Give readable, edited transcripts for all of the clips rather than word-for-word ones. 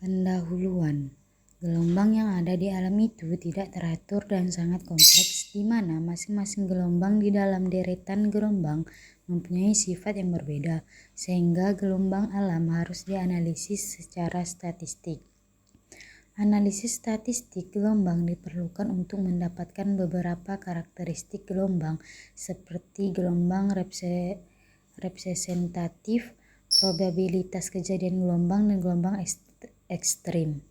Pendahuluan. Gelombang yang ada di alam itu tidak teratur dan sangat kompleks, di mana masing-masing gelombang di dalam deretan gelombang mempunyai sifat yang berbeda, sehingga gelombang alam harus dianalisis secara statistik. Analisis statistik gelombang diperlukan untuk mendapatkan beberapa karakteristik gelombang, seperti gelombang representatif, probabilitas kejadian gelombang, dan gelombang ekstrim.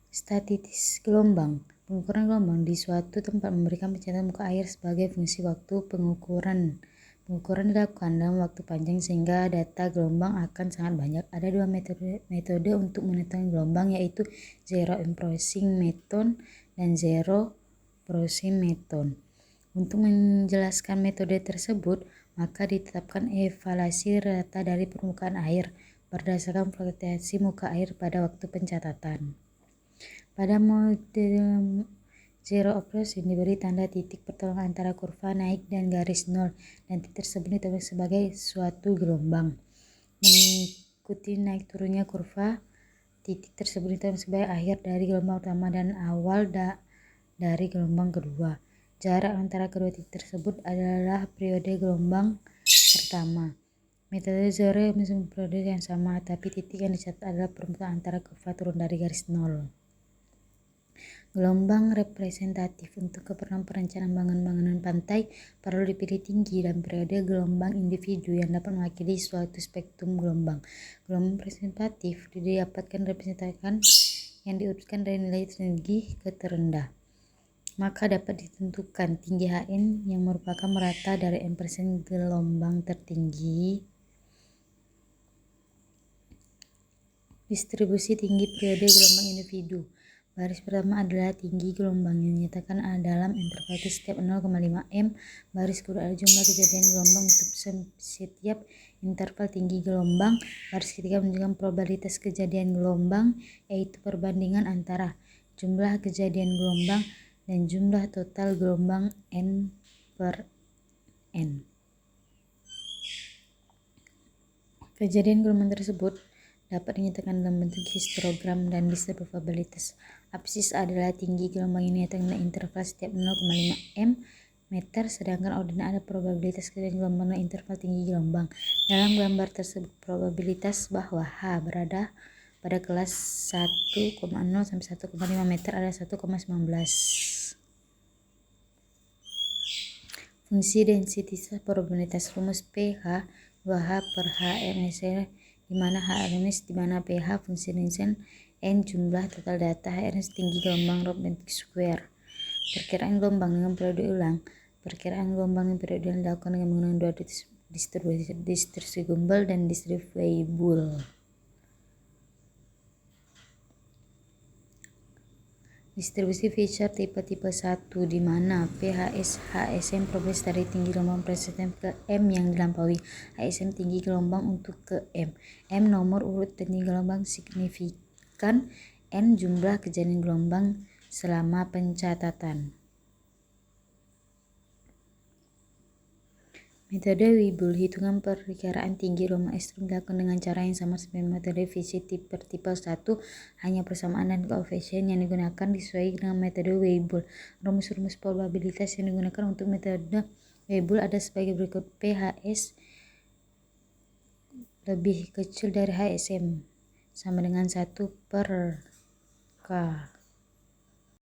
Statistik gelombang. Pengukuran gelombang di suatu tempat memberikan pencatatan muka air sebagai fungsi waktu pengukuran. Pengukuran dilakukan dalam waktu panjang sehingga data gelombang akan sangat banyak. Ada dua metode untuk menentukan gelombang, yaitu zero imposing method dan zero imposing method. Untuk menjelaskan metode tersebut, maka ditetapkan evaluasi data dari permukaan air berdasarkan fluktuasi muka air pada waktu pencatatan. Pada mode zero imposing diberi tanda titik pertolongan antara kurva naik dan garis nol, dan titik tersebut ditebak sebagai suatu gelombang. Mengikuti naik turunnya kurva, titik tersebut ditebak sebagai akhir dari gelombang pertama dan awal dari gelombang kedua. Jarak antara kedua titik tersebut adalah periode gelombang pertama. Metode zero memiliki periode yang sama, tapi titik yang dicatat adalah permukaan antara kurva turun dari garis nol. Gelombang representatif. Untuk keperluan perencanaan bangunan pantai perlu dipilih tinggi dan periode gelombang individu yang dapat mewakili suatu spektrum gelombang. Gelombang representatif didapatkan representasikan yang diurutkan dari nilai tertinggi ke terendah. Maka dapat ditentukan tinggi Hn yang merupakan merata dari n% gelombang tertinggi. Distribusi tinggi periode gelombang individu. Baris pertama adalah tinggi gelombang yang dinyatakan dalam interval setiap 0,5 m. Baris kedua adalah jumlah kejadian gelombang untuk setiap interval tinggi gelombang. Baris ketiga menunjukkan probabilitas kejadian gelombang, yaitu perbandingan antara jumlah kejadian gelombang dan jumlah total gelombang n/n. Kejadian gelombang tersebut dapat dinyatakan dalam bentuk histogram dan distribusi probabilitas. Absis adalah tinggi gelombang yang dinyatakan dalam interval setiap 0,5 m meter, sedangkan ordinat adalah probabilitas kejadian gelombang dalam interval tinggi gelombang. Dalam gambar tersebut, probabilitas bahwa H berada pada kelas 1,0 sampai 1,5 meter adalah 1,19. Fungsi densitas probabilitas. Rumus PH 2H per HRS, di mana HRS di mana PH fungsi densitas, N jumlah total data, HRS tinggi gelombang Rho-Benedict square. Perkiraan gelombang dengan periode ulang. Perkiraan gelombang dengan periode ulang dilakukan dengan menggunakan dua distribusi Gumbel dan distribusi Weibull. Distribusi Fisher tipe 1, di mana HSM probabilitas dari tinggi gelombang presiden ke M yang dilampaui. HSM tinggi gelombang untuk ke M. M nomor urut tinggi gelombang signifikan. N jumlah kejadian gelombang selama pencatatan. Metode Weibull. Hitungan perkiraan tinggi gelombang ekstrim dilakukan dengan cara yang sama seperti metode Fisher tipe 1, hanya persamaan dan koefisien yang digunakan disesuaikan dengan metode Weibull. Rumus-rumus probabilitas yang digunakan untuk metode Weibull ada sebagai berikut. PHS lebih kecil dari HSM sama dengan 1/K.